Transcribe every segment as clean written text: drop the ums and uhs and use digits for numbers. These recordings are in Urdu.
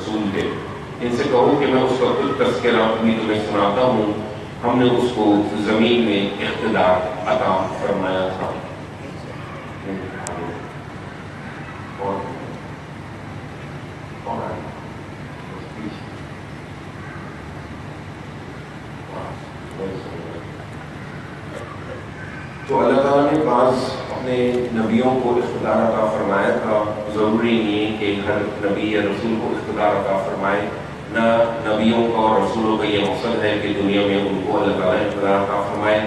رسول تھے، ان سے کہو کہ میں اس کا کچھ تذکرہ بھی تمہیں سناتا ہوں۔ ہم نے اس کو زمین میں اقتدار عطا فرمایا تھا۔ تو اللہ تعالیٰ نے بعض اپنے نبیوں کو اقتدار عطا فرمایا تھا۔ ضروری نہیں کہ ہر نبی یا رسول کو اقتدار عطا فرمائے، نہ نبیوں کا اور رسولوں کا یہ مقصد ہے کہ دنیا میں ان کو اللہ تعالیٰ اقتدار عطا فرمائے۔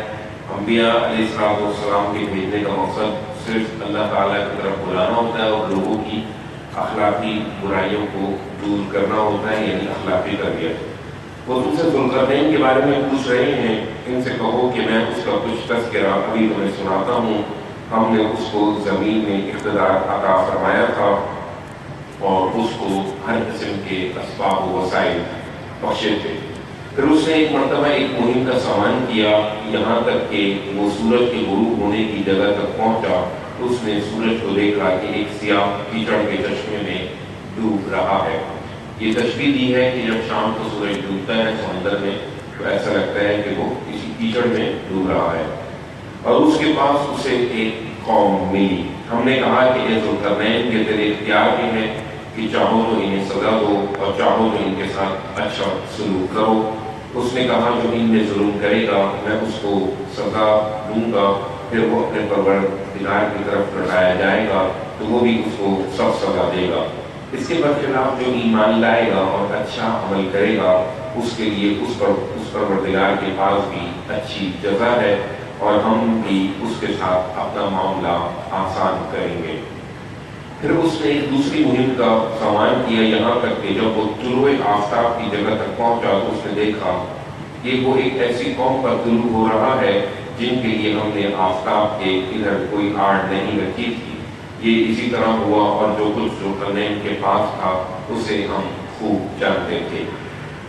انبیاء علیہ السلام کے بھیجنے کا مقصد صرف اللہ تعالیٰ کی طرف بلانا ہوتا ہے اور لوگوں کی اخلاقی برائیوں کو دور کرنا ہوتا ہے، یعنی اخلاقی تربیت۔ وہ تم سے ذوالقرنین کے بارے میں پوچھ رہے ہیں، ان سے کہو کہ میں اس کا کچھ تذکرہ ابھی تمہیں سناتا ہوں۔ ہم نے اس کو زمین میں اقتدار عطا فرمایا تھا اور اس کو ہر قسم کے اسباب و وسائل بخشے تھے۔ پھر اس نے ایک مرتبہ ایک مہم کا سامان کیا، یہاں تک کہ وہ سورج کے غروب ہونے کی جگہ تک پہنچا تو اس نے سورج کو دیکھا کہ ایک سیاہ کیچڑ کے چشمے میں ڈوب رہا ہے۔ یہ تشبیہ دی ہے کہ جب شام کو سورج ڈوبتا ہے سمندر میں تو ایسا لگتا ہے کہ وہ کسی کیچڑ میں ڈوب رہا ہے، اور اس کے پاس اسے ایک قوم ملی۔ ہم نے کہا کہ اے ذوالقرنین، یہ تیرے اختیار میں ہے کہ چاہو تو انہیں سزا دو اور چاہو تو ان کے ساتھ اچھا سلوک کرو۔ اس نے کہا جو ان میں ظلم کرے گا میں اس کو سزا دوں گا، پھر وہ اپنے پروردگار کی طرف لوٹایا جائے گا تو وہ بھی اس کو سخت سزا دے گا۔ اس کے برخلاف جو ایمان لائے گا اور اچھا عمل کرے گا اس کے لیے اس پروردگار کے پاس بھی اچھی جزا ہے، اور ہم بھی اس کے ساتھ اپنا معاملہ آسان کریں گے۔ پھر اس نے ایک دوسری مہم کا سامان کیا، یہاں تک کہ جب وہ طلوع آفتاب کی جگہ تک پہنچا تو اس نے دیکھا کہ وہ ایک ایسی قوم پر طلوع ہو رہا ہے جن کے لیے ہم نے آفتاب کے ادھر کوئی آڑ نہیں رکھی تھی۔ یہ اسی طرح ہوا، اور جو کچھ ذوالقرنین کے پاس تھا اسے ہم خوب جانتے تھے۔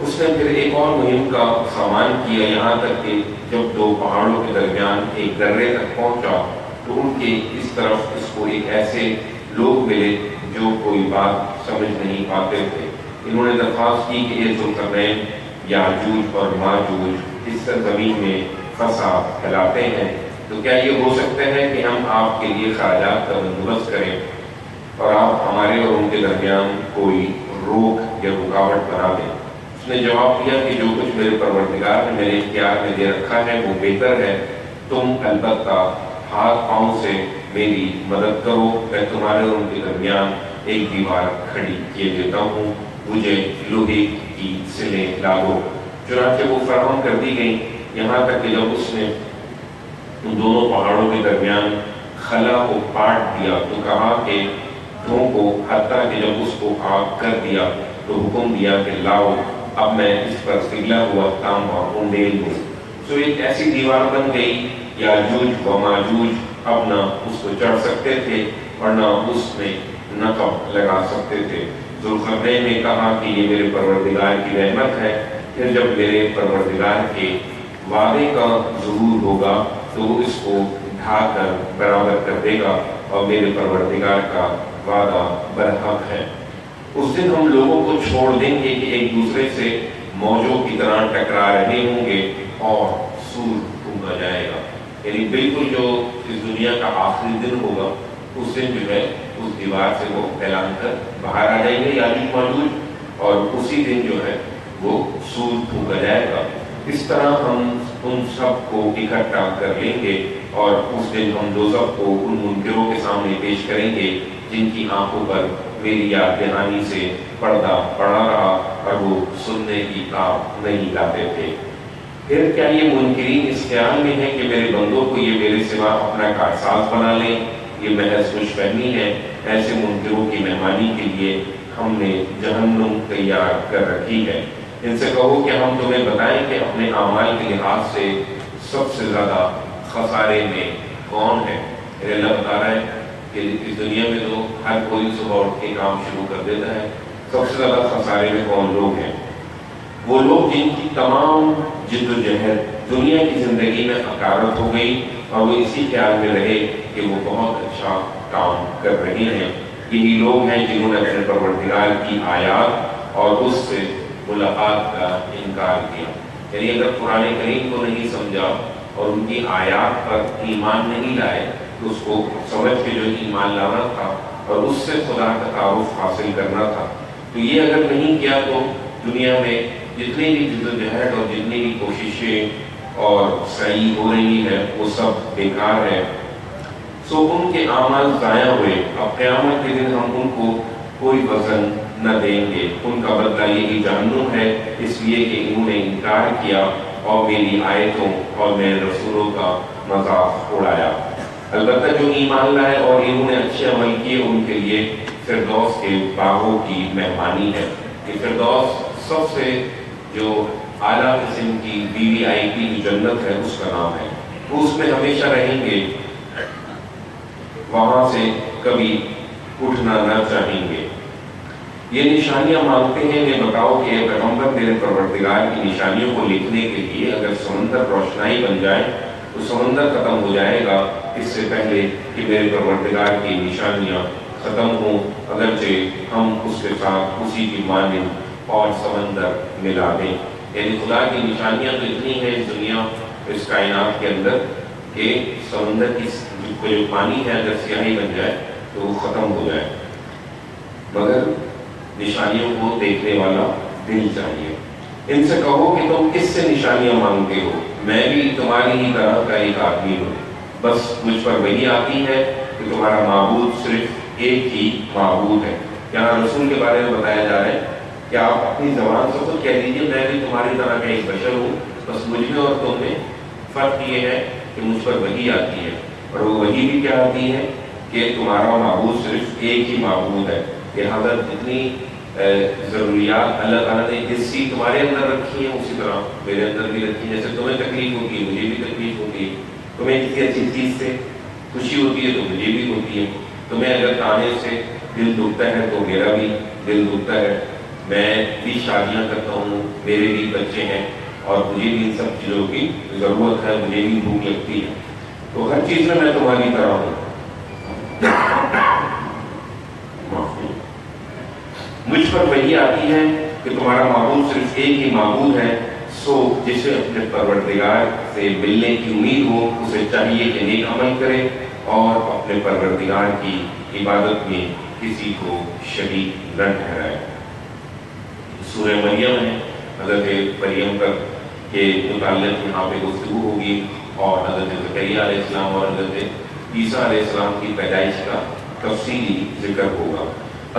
اس نے پھر ایک اور مہم کا سامان کیا، یہاں تک کہ جب دو پہاڑوں کے درمیان ایک درے تک پہنچا تو ان کے اس طرف اس کو ایک ایسے لوگ ملے جو کوئی بات سمجھ نہیں پاتے تھے۔ انہوں نے درخواست کی کہ اے ذوالقرنین، یاجوج اور ماجوج اس زمین میں فساد پھیلاتے ہیں، تو کیا یہ ہو سکتا ہے کہ ہم آپ کے لیے خراجات کا بندوبست کریں اور آپ ہمارے اور ان کے درمیان کوئی روک یا رکاوٹ بنا دیں؟ اس نے جواب دیا کہ جو کچھ میرے پروردگار نے میرے اختیار میں دے رکھا ہے وہ بہتر ہے، تم البتہ ہاتھ پاؤں سے میری مدد کرو، میں تمہارے اور ان کے درمیان ایک دیوار کھڑی کیے دیتا ہوں، مجھے لوہے کی سلیں لا دو۔ چنانچہ وہ فراہم کر دی گئی، یہاں تک کہ جب اس نے ان دونوں پہاڑوں کے درمیان خلا کو کاٹ دیا تو کہا کہ دھوں کو، حتیٰ کہ جب اس کو آگ کر دیا تو حکم دیا کہ لاؤ اب میں اس پر پگھلا ہوا تانبا انڈیل دوں۔ سو ایک ایسی دیوار بن گئی، یاجوج و ماجوج اب نہ اس کو چڑھ سکتے تھے اور نہ اس میں نقب لگا سکتے تھے۔ ذوالقرنین نے کہا کہ یہ میرے پروردگار کی رحمت ہے، پھر جب میرے پروردگار کے وعدے کا ظہور ہوگا تو وہ اس کو ڈھا کر برابر کر دے گا، اور میرے پروردگار کا وعدہ برحق ہے۔ اس دن ہم لوگوں کو چھوڑ دیں گے کہ ایک دوسرے سے موجوں کی طرح ٹکرا رہے ہوں گے اور سور پھونکا جائے گا، یعنی بالکل جو اس دنیا کا آخری دن ہوگا اس دن جو ہے اس دیوار سے وہ پھیلان کر باہر آ جائیں گے یاجوج ماجوج، اور اسی دن جو ہے وہ سور پھونکا جائے گا۔ اس طرح ہم ان سب کو اکٹھا کر لیں گے، اور اس دن ہم دوزخ کو ان منکروں کے سامنے پیش کریں گے جن کی آنکھوں پر میری یاد دہانی سے پردہ پڑا رہا اور وہ سننے کی تاب نہیں لاتے تھے۔ پھر کیا یہ منکرین اس خیال میں ہے کہ میرے بندوں کو یہ میرے سوا اپنا کارساز بنا لیں؟ یہ محض خوش فہمی ہے۔ ایسے منکروں کی مہمانی کے لیے ہم نے جہنم تیار کر رکھی ہے۔ ان سے کہو کہ ہم تمہیں بتائیں کہ اپنے اعمال کے لحاظ سے سب سے زیادہ خسارے میں کون ہے؟ اللہ بتا رہا ہے کہ اس دنیا میں تو ہر کوئی صبح اٹھ کے کام شروع کر دیتا ہے، سب سے زیادہ خسارے میں کون لوگ ہیں؟ وہ لوگ جن کی تمام جد و جہد دنیا کی زندگی میں حقارت ہو گئی اور وہ اسی خیال میں رہے کہ وہ بہت اچھا کام کر رہے ہیں۔ یہی لوگ ہیں جنہوں نے اپنے پروردگار کی آیات اور اس سے ملاقات کا انکار کیا۔ یعنی اگر قرآن کریم کو نہیں سمجھا اور ان کی آیات پر ایمان نہیں لائے تو اس کو سمجھ کے جو ایمان لانا تھا اور اس سے خدا کا تعارف حاصل کرنا تھا، تو یہ اگر نہیں کیا تو دنیا میں جتنی بھی جدوجہد اور جتنی بھی کوششیں اور سعی ہو رہی ہے وہ سب بیکار ہے۔ سو ان کے اعمال ضائع ہوئے۔ اب قیامت کے دن ہم ان کو کوئی وزن نہ دیں گے، ان کا بدلہ یہی جہنم ہے، اس لیے کہ انہوں نے انکار کیا اور میری آیتوں اور میرے رسولوں کا مذاق اڑایا۔ البتہ جو ایمان لائے اور انہوں نے اچھے عمل کیے ان کے لیے فردوس کے باغوں کی مہمانی ہے۔ کہ فردوس سب سے جو اعلیٰ قسم کی VIP کی جنت ہے اس کا نام ہے، وہ اس میں ہمیشہ رہیں گے، وہاں سے کبھی اٹھنا نہ چاہیں گے۔ یہ نشانیاں مانگتے ہیں، یہ بتاؤ کہ اے پیغمبر میرے پروردگار کی نشانیوں کو لکھنے کے لیے اگر سمندر روشنائی بن جائے تو سمندر ختم ہو جائے گا اس سے پہلے کہ میرے پروردگار کی نشانیاں ختم ہوں، اگرچہ ہم اس کے ساتھ اسی کی مانند اور سمندر ملا دیں۔ یعنی خدا کی نشانیاں تو اتنی ہیں اس دنیا، اس کائنات کے اندر کہ سمندر کی جو پانی ہے اگر سیاہی بن جائے تو وہ ختم ہو جائے، مگر نشانیوں کو دیکھنے والا دل چاہیے۔ ان سے کہو کہ تم کس سے نشانیاں مانگتے ہو؟ میں بھی تمہاری ہی طرح کا ایک آدمی ہوں، بس مجھ پر وہی آتی ہے کہ تمہارا معبود صرف ایک ہی معبود ہے۔ یہاں رسول کے بارے میں بتایا جا رہا ہے کہ آپ اپنی زبان سے خود کہہ دیجیے میں بھی تمہاری طرح کا ایک بشر ہوں، بس مجھ میں اور تم میں فرق یہ ہے کہ مجھ پر وہی آتی ہے، اور وہ وہی بھی کیا آتی ہے کہ تمہارا معبود صرف ایک ہی معبود ہے۔ لہٰذا جتنی ضروریات اللہ تعالیٰ نے حصی تمہارے اندر رکھی ہیں اسی طرح میرے اندر بھی رکھی ہیں۔ جیسے تمہیں تکلیف ہوتی ہے مجھے بھی تکلیف ہوتی ہے، تمہیں کسی اچھی چیز سے خوشی ہوتی ہے تو مجھے بھی ہوتی ہے، تمہیں اگر تانے سے دل دکھتا ہے تو میرا بھی دل دکھتا ہے۔ میں بھی شادیاں کرتا ہوں، میرے بھی بچے ہیں اور مجھے بھی ان سب چیزوں کی ضرورت ہے، مجھے بھی بھوک لگتی ہے، تو ہر چیز میں تمہاری طرح ہوں۔ مجھ پر وہی آتی ہے کہ تمہارا معبود صرف ایک ہی معبود ہے، سو جسے اپنے پروردگار سے ملنے کی امید ہو اسے چاہیے کہ نیک عمل کرے اور اپنے پروردگار کی عبادت میں کسی کو شریک نہ ٹھہرائے۔ سورہ مریم ہے، حضرت مریم کے متعلق یہاں پہ گفتگو ہوگی اور حضرت زکریا علیہ السلام اور حضرت عیسیٰ علیہ السلام کی پیدائش کا تفصیلی ذکر ہوگا۔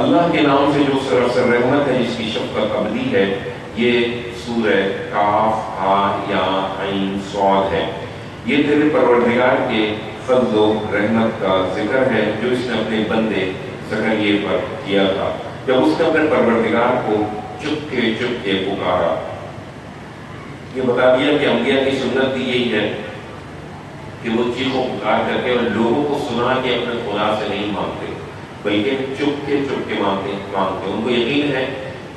اللہ کے نام سے جو سراسر رحمت ہے جس کی شفقت ابدی ہے، یہ سورہ کاف ہا یا عین صاد ہے۔ یہ تیرے پروردگار کے فضل و رحمت کا ذکر ہے جو اس نے اپنے بندے زکریا پر کیا تھا جب اس نے اپنے پروردگار کو چپ کے پکارا۔ یہ بتا دیا کہ انبیاء کی سنت بھی یہی ہے کہ وہ چیخ و پکار کر کے اور لوگوں کو سنا کے اپنے خدا سے نہیں مانگتے بلکہ چپ کے مانگتے ان کو یقین ہے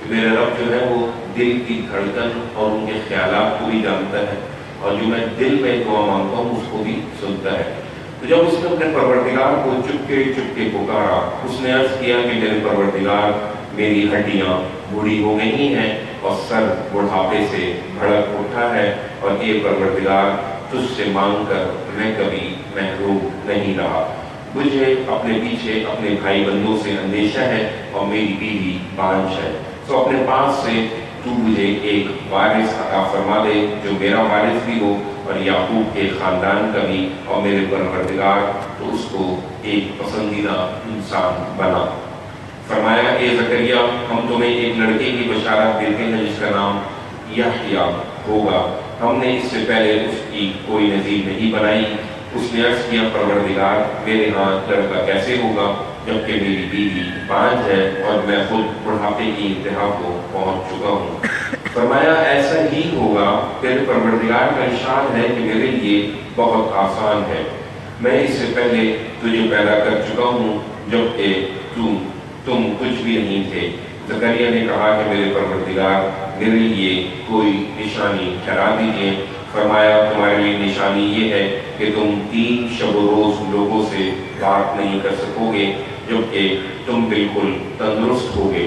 کہ میرا رب جو ہے وہ دل کی دھڑکن اور ان کے خیالات کو بھی جانتا ہے اور جو میں دل میں دعا مانگتا ہوں اس کو بھی سنتا ہے۔ تو جب اس نے اپنے پروردگار کو چپ کے پکارا، اس نے عرض کیا کہ میرے پروردگار میری ہڈیاں بوڑھی ہو گئی ہیں اور سر بڑھاپے سے بھڑک اٹھا ہے، اور اے پروردگار تجھ سے مانگ کر میں کبھی محروم نہیں رہا۔ مجھے اپنے پیچھے اپنے بھائی بندوں سے اندیشہ ہے اور میری بیوی بانجھ ہے، تو اپنے پاس سے تو مجھے ایک وارث عطا فرما دے جو میرا وارث بھی ہو اور یعقوب کے خاندان کا بھی، اور میرے پروردگار تو اس کو ایک پسندیدہ انسان بنا۔ فرمایا اے زکریا ہم تمہیں ایک لڑکے کی بشارت دیتے ہیں جس کا نام یحییٰ ہوگا، ہم نے اس سے پہلے اس کی کوئی نظیر نہیں بنائی۔ اس نے عرض کیا پروردگار میرے ہاں لڑکا کیسے ہوگا جبکہ میری بیوی بانجھ ہے اور میں خود بڑھاپے کی انتہا کو پہنچ چکا ہوں۔ فرمایا ایسا ہی ہوگا، تیرے پروردگار کا ارشاد ہے کہ میرے لیے بہت آسان ہے، میں اس سے پہلے تجھے پیدا کر چکا ہوں جبکہ تم کچھ بھی نہیں تھے۔ زکریا نے کہا کہ میرے پروردگار میرے لیے کوئی نشانی ٹھہرا دیجیے۔ فرمایا تمہارے لیے نشانی یہ ہے کہ تم 3 شب و روز لوگوں سے بات نہیں کر سکو گے جبکہ تم بالکل تندرست ہوگے۔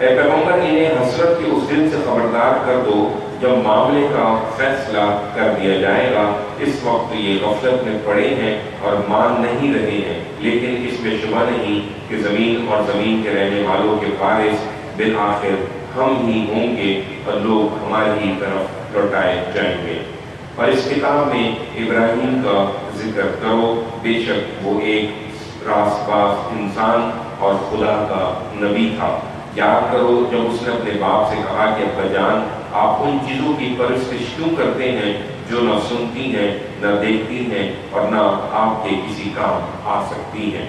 اے پیغمبر انہیں حسرت کے اس دن سے خبردار کر دو جب معاملے کا فیصلہ کر دیا جائے گا۔ اس وقت یہ غفلت میں پڑے ہیں اور مان نہیں رہے ہیں، لیکن اس میں شبہ نہیں کہ زمین اور زمین کے رہنے والوں کے وارث بالآخر ہم ہی ہوں گے اور لوگ ہماری ہی طرف لوٹائے جائیں گے۔ اور اس کتاب میں ابراہیم کا ذکر کرو، بے شک وہ ایک راست باز انسان اور خدا کا نبی تھا۔ یاد کرو جب اس نے اپنے باپ سے کہا کہ ابا جان آپ ان چیزوں کی پرستش کیوں کرتے ہیں جو نہ سنتی ہیں نہ دیکھتی ہیں اور نہ آپ کے کسی کام آ سکتی ہیں۔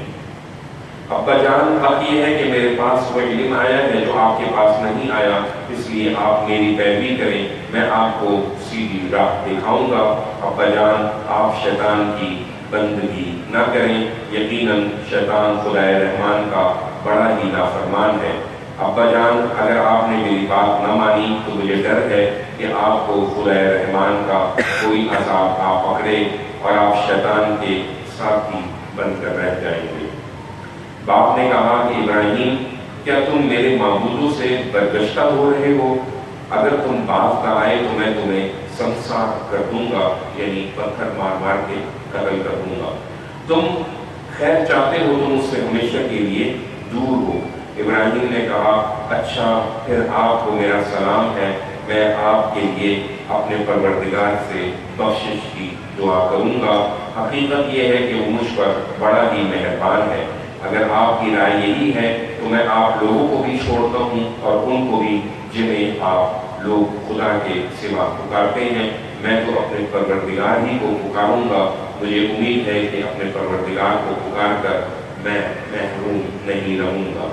ابا جان حق یہ ہے کہ میرے پاس وہ علم آیا ہے جو آپ کے پاس نہیں آیا، اس لیے آپ میری پیروی کریں، میں آپ کو سیدھی راہ دکھاؤں گا۔ ابا جان آپ شیطان کی بندگی نہ کریں، یقیناً شیطان خدائے رحمان کا بڑا ہی نافرمان ہے۔ ابا جان اگر آپ نے میری بات نہ مانی تو مجھے ڈر ہے کہ آپ کو خدائے رحمان کا کوئی عذاب آ پکڑے اور آپ شیطان کے ساتھی بن کر رہ جائیں گے۔ باپ نے کہا کہ ابراہیم کیا تم میرے معبودوں سے برگشتہ ہو رہے ہو؟ اگر تم باز نہ آئے تو میں تمہیں سنسار کر دوں گا، یعنی پتھر مار مار کے قتل کر دوں گا۔ تم خیر چاہتے ہو تو مجھ سے ہمیشہ کے لیے دور ہو۔ ابراہیم نے کہا اچھا پھر آپ کو میرا سلام ہے، میں آپ کے لیے اپنے پروردگار سے بخشش کی دعا کروں گا۔ حقیقت یہ ہے کہ وہ مجھ پر بڑا ہی مہربان ہے۔ اگر آپ کی رائے یہی ہے تو میں آپ لوگوں کو بھی چھوڑتا ہوں اور ان کو بھی جنہیں آپ لوگ خدا کے سوا پکارتے ہیں، میں تو اپنے پروردگار ہی کو پکاروں گا۔ مجھے امید ہے کہ اپنے پروردگار کو پکار کر میں محروم نہیں رہوں گا۔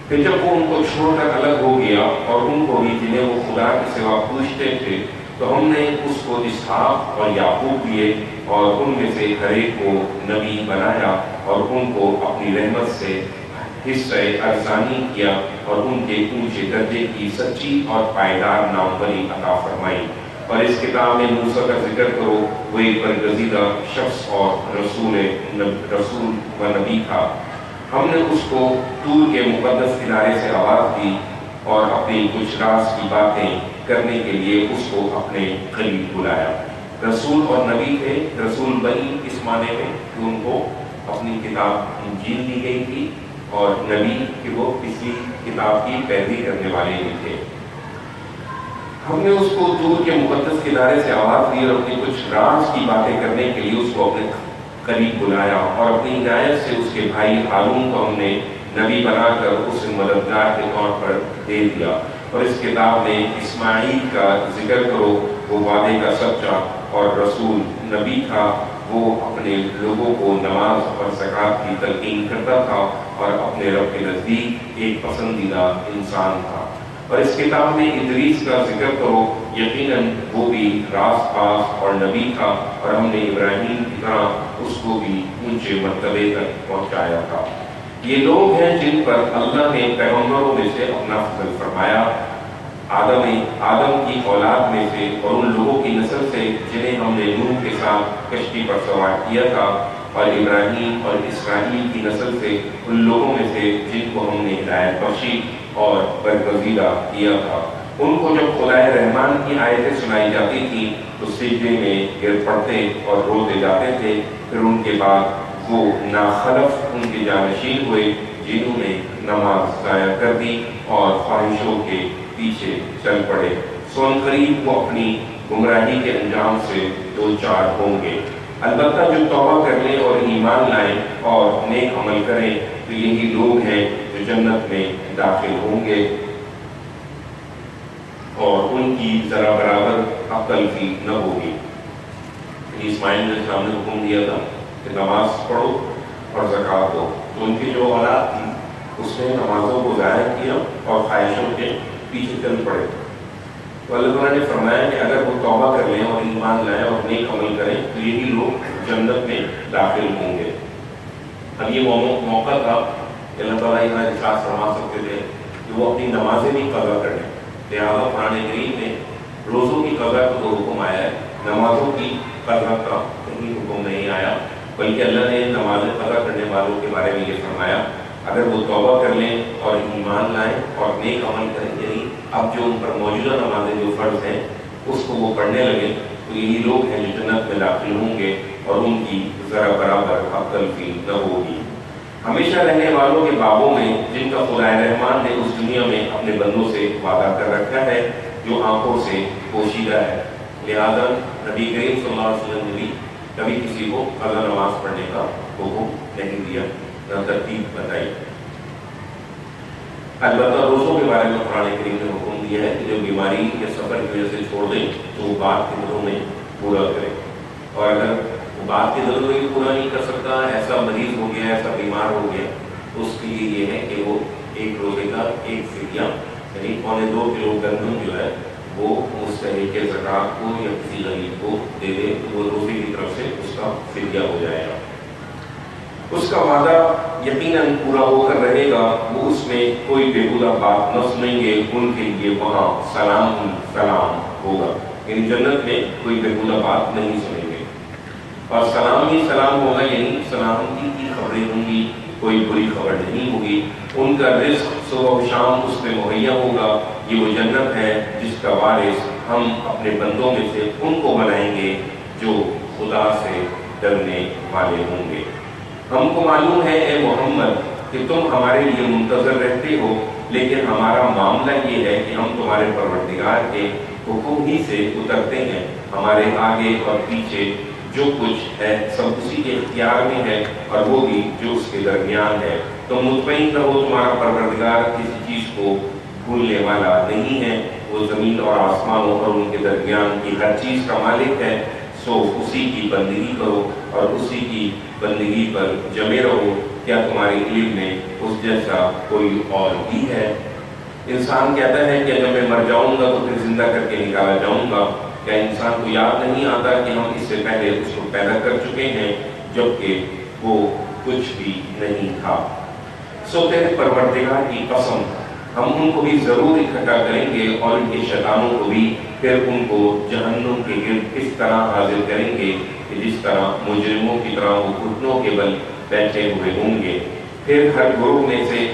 پھر جب وہ ان کو چھوڑ کر الگ ہو گیا اور ان کو بھی جنہیں وہ خدا کے سوا پوچھتے تھے تو ہم نے اس کو اسحاق اور یعقوب دیے اور ان میں سے ہر ایک کو نبی بنایا اور ان کو اپنی رحمت سے حصہ ارزانی کیا اور ان کے اونچے درجے کی سچی اور پائیدار ناموری عطا فرمائی۔ اور اس کتاب میں موسیٰ کا ذکر کرو، وہ ایک برگزیدہ شخص اور رسول و نبی تھا۔ ہم نے اس کو طور کے مقدس کنارے سے آواز دی اور اپنی کچھ راز کی باتیں کرنے کے لیے اس کو اپنے قریب بلایا۔ رسول اور نبی تھے، رسول بنی اس معنی میں کہ ان کو اپنی کتاب انجیل دی گئی تھی، اور نبی کہ وہ کسی کتاب کی پیروی کرنے والے ہی تھے۔ ہم نے اس کو طور کے مقدس کنارے سے آواز دی اور اپنی کچھ راز کی باتیں کرنے کے لیے اس کو اپنے قریب بلایا، اور اپنی عنایت سے اس کے بھائی ہارون کو ہم نے نبی بنا کر اسے مددگار کے طور پر دے دیا۔ اور اس کتاب میں اسماعیل کا ذکر کرو، وہ وعدے کا سچا اور رسول نبی تھا، وہ اپنے لوگوں کو نماز اور زکوٰۃ کی تلقین کرتا تھا اور اپنے رب کے نزدیک ایک پسندیدہ انسان تھا۔ اور اس کتاب میں ادریس کا ذکر کرو، یقیناً وہ بھی راست باز اور نبی تھا، اور ہم نے ابراہیم کی طرح اس کو بھی اونچے مرتبے تک پہنچایا تھا۔ یہ لوگ ہیں جن پر اللہ نے پیغمبروں میں سے اپنا فضل فرمایا، آدم کی اولاد میں سے اور ان لوگوں کی نسل سے جنہیں ہم نے نوح کے ساتھ کشتی پر سوار کیا تھا، اور ابراہیم اور اسرائیل کی نسل سے ان لوگوں میں سے جن کو ہم نے ہدایت بخشی اور برگزیدہ کیا تھا۔ ان کو جب خدائے رحمان کی آیتیں سنائی جاتی تھیں تو سجدے میں گر پڑتے اور روتے جاتے تھے، پھر ان کے بعد وہ ناخلف ان کے جانشین ہوئے جنہوں نے نماز ضائع کر دی اور خواہشوں کے پیچھے چل پڑے، سو عنقریب وہ اپنی گمراہی کے انجام سے دوچار ہوں گے۔ البتہ جو توبہ کر لیں اور ایمان لائیں اور نیک عمل کریں تو یہی لوگ ہیں جو جنت میں داخل ہوں گے، اور ان کی ذرا برابر عقل بھی نہ ہوگی۔ اسماعیل علیہ السلام نے حکم دیا تھا کہ نماز پڑھو اور زکوٰۃ دو، تو ان کی جو اولاد تھی اس نے نمازوں کو ضائع کیا اور خواہشوں کے پیچھے چل پڑے۔ تو اللہ تعالیٰ نے فرمایا کہ اگر وہ توبہ کر لیں اور ایمان لائیں اور نیک عمل کریں تو یہی لوگ جنت میں داخل ہوں گے۔ اب یہ موقع تھا کہ اللہ تعالیٰ یہاں احساس فرما سکتے تھے کہ وہ اپنی نمازیں بھی قضا کر لیں، لہٰذا قرآن کریم میں روزوں کی قضا کا تو حکم آیا ہے، نمازوں کی قضا کا کوئی حکم نہیں آیا، بلکہ اللہ نے نماز قضا کرنے والوں کے بارے میں یہ فرمایا اگر وہ توبہ کر لیں اور ایمان لائیں اور نیک عمل کریں، یعنی اب جو ان پر موجودہ نمازیں جو فرض ہیں اس کو وہ پڑھنے لگیں، تو یہی لوگ ہیں جو جنت میں داخل ہوں گے اور ان کی ذرا برابر اب تلفی نہ ہوگی۔ ہمیشہ رہنے والوں کے بابوں میں جن کا خدا رحمان نے اس دنیا میں اپنے بندوں سے وعدہ کر رکھا ہے، جو آنکھوں سے پوشیدہ ہے، لہذا نبی کریم صلی اللہ علیہ وسلم نے بھی کبھی کسی کو قضا نماز پڑھنے کا حکم نہیں دیا، نہ ترتیب بتائی۔ البتہ روزوں کے بارے میں قرآن کریم نے حکم دیا ہے کہ جو بیماری یا سفر کی وجہ سے چھوڑ دیں تو وہ بعد کے دنوں میں پورا کریں، اور اگر وہ بعد کے دنوں میں بھی پورا نہیں کر سکتا، ایسا مریض ہو گیا، ایسا بیمار ہو گیا، تو اس کے لیے یہ ہے کہ وہ ایک روزے کا ایک فدیہ یعنی 2.25 کلو گندم جو ہے وہ مستحق زکوٰۃ کو یا کسی غریب کو دے دے، تو وہ روزے کی طرف سے اس کا فدیہ ہو جائے گا۔ اس کا وعدہ یقیناً پورا ہو کر رہے گا، وہ اس میں کوئی بےہودہ بات نہ سنیں گے، ان کے لیے وہاں سلام ہی سلام ہوگا، یعنی جنت میں کوئی بےہودہ بات نہیں سنیں گے، اور سلام ہی سلام ہوگا، یعنی سلامتی کی خبریں ہوں گی، کوئی بری خبر نہیں ہوگی۔ ان کا رزق صبح و شام اس میں مہیا ہوگا۔ یہ وہ جنت ہے جس کا وارث ہم اپنے بندوں میں سے ان کو بنائیں گے جو خدا سے ڈرنے والے ہوں گے۔ ہم کو معلوم ہے اے محمد کہ تم ہمارے لیے منتظر رہتے ہو، لیکن ہمارا معاملہ یہ ہے کہ ہم تمہارے پروردگار کے حکم ہی سے اترتے ہیں، ہمارے آگے اور پیچھے جو کچھ ہے سب اسی کے اختیار میں ہے، اور وہ بھی جو اس کے درمیان ہے۔ تم مطمئن رہو، تمہارا پروردگار کسی چیز کو بھولنے والا نہیں ہے، وہ زمین اور آسمانوں اور ان کے درمیان کی ہر چیز کا مالک ہے، سو اسی کی بندگی کرو اور اسی کی بندگی پر جمے رہو۔ کیا تمہارے علم میں اس جیسا کوئی اور بھی ہے؟ انسان کہتا ہے کہ اگر میں مر جاؤں گا تو پھر زندہ کر کے نکالا جاؤں گا۔ کیا انسان کو یاد نہیں آتا کہ ہم اس سے پہلے اس کو پیدا کر چکے ہیں جبکہ وہ کچھ بھی نہیں تھا؟ سو تیرے پروردگار کی قسم، ہم ان کو بھی ضرور اکٹھا کریں گے اور ان کے شیطانوں کو بھی، پھر ان کو جہنم کے گرد اس طرح حاضر کریں گے کہ جس طرح مجرموں کی طرح وہ گھٹنوں کے بل بیٹھے ہوئے ہوں گے۔ پھر ہر گروہ میں سے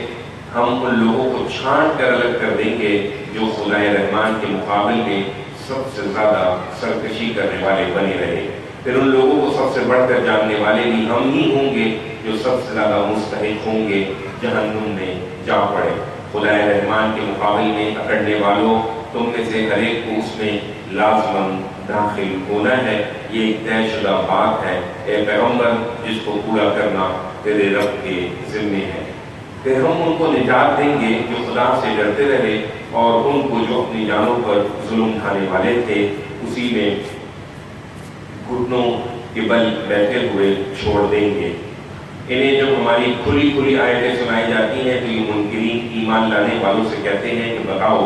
ہم ان لوگوں کو چھانٹ کر الگ کر دیں گے جو خدا رحمان کے مقابل میں سب سے زیادہ سرکشی کرنے والے بنے رہے۔ پھر ان لوگوں کو سب سے بڑھ کر جاننے والے بھی ہم ہی ہوں گے جو سب سے زیادہ مستحق ہوں گے جہنم میں جا پڑے۔ خدا رحمان کے مقابل میں اکڑنے والوں، تم میں سے ہر ایک کو اس میں لازماً داخل ہونا ہے، یہ ایک طے شدہ بات ہے اے پیغمبر جس کو پورا کرنا تیرے رب کے ذمے ہے۔ پھر ہم ان کو نجات دیں گے جو خدا سے ڈرتے رہے اور ان کو جو اپنی جانوں پر ظلم کھانے والے تھے اسی میں گھٹنوں کے بل بیٹھے ہوئے چھوڑ دیں گے۔ انہیں جب ہماری کھلی کھلی آیتیں سنائی جاتی ہیں تو یہ منکرین ایمان لانے والوں سے کہتے ہیں کہ بتاؤ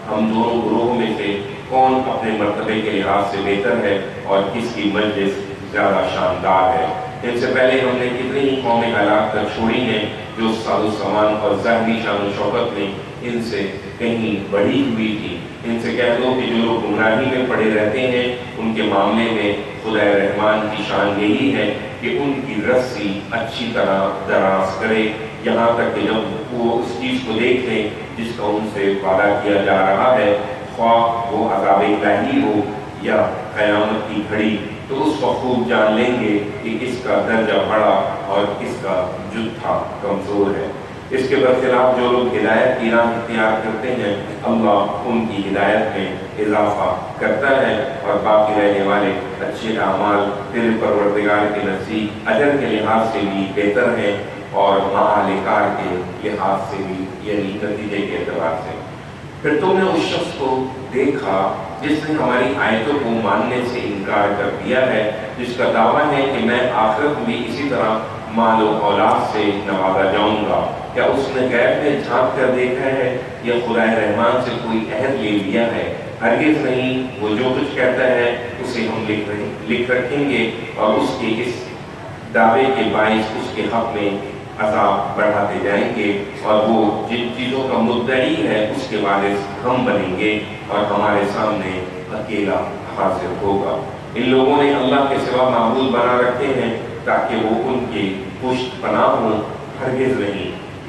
ہم دونوں گروہوں میں سے کون اپنے مرتبے کے لحاظ سے بہتر ہے اور کس کی مجلس زیادہ شاندار ہے۔ ان سے پہلے ہم نے کتنی ہی قومیں ہلاک کر چھوڑی ہیں جو ساز و سامان اور ظاہری شان و شوکت میں ان سے کہیں بڑھی ہوئی تھی۔ ان سے کہہ دو کہ جو لوگ گمراہی میں پڑے رہتے ہیں ان کے معاملے میں خدا رحمان کی شان یہی ہے کہ ان کی رسی اچھی طرح دراز کرے، یہاں تک کہ جب وہ اس چیز کو دیکھ لیں جس کا ان سے وعدہ کیا جا رہا ہے، خواہ وہ عذاب الہی ہو یا قیامت کی گھڑی، تو اس کو خوب جان لیں گے کہ اس کا درجہ بڑا اور اس کا جتھا کمزور ہے۔ اس کے برخلاف جو لوگ ہدایت کی راہ اختیار کرتے ہیں اللہ ان کی ہدایت میں اضافہ کرتا ہے، اور باقی رہنے والے اچھے اعمال تیرے پروردگار کے نزدیک اجر کے لحاظ سے بھی بہتر ہیں اور معال کار کے لحاظ سے بھی، یعنی نتیجے کے اعتبار سے۔ پھر تم نے اس شخص کو دیکھا جس نے ہماری آیتوں کو ماننے سے انکار کر دیا ہے، جس کا دعویٰ ہے کہ میں آخرت بھی اسی طرح مال و اولاد سے نوازا جاؤں گا۔ کیا اس نے غیب میں جھانک کر دیکھا ہے یا خدا رحمان سے کوئی عہد لے لیا ہے؟ ہرگز نہیں، وہ جو کچھ کہتا ہے اسے ہم لکھ رکھیں گے، اور اس کے اس دعوے کے باعث اس کے حق میں عذاب بڑھاتے جائیں گے، اور وہ جن چیزوں کا مدعی ہے اس کے وارث ہم بنیں گے اور ہمارے سامنے اکیلا حاضر ہوگا۔ ان لوگوں نے اللہ کے سوا معبود بنا رکھے ہیں تاکہ وہ ان کے پشت پناہ ہوں، ہرگز نہیں،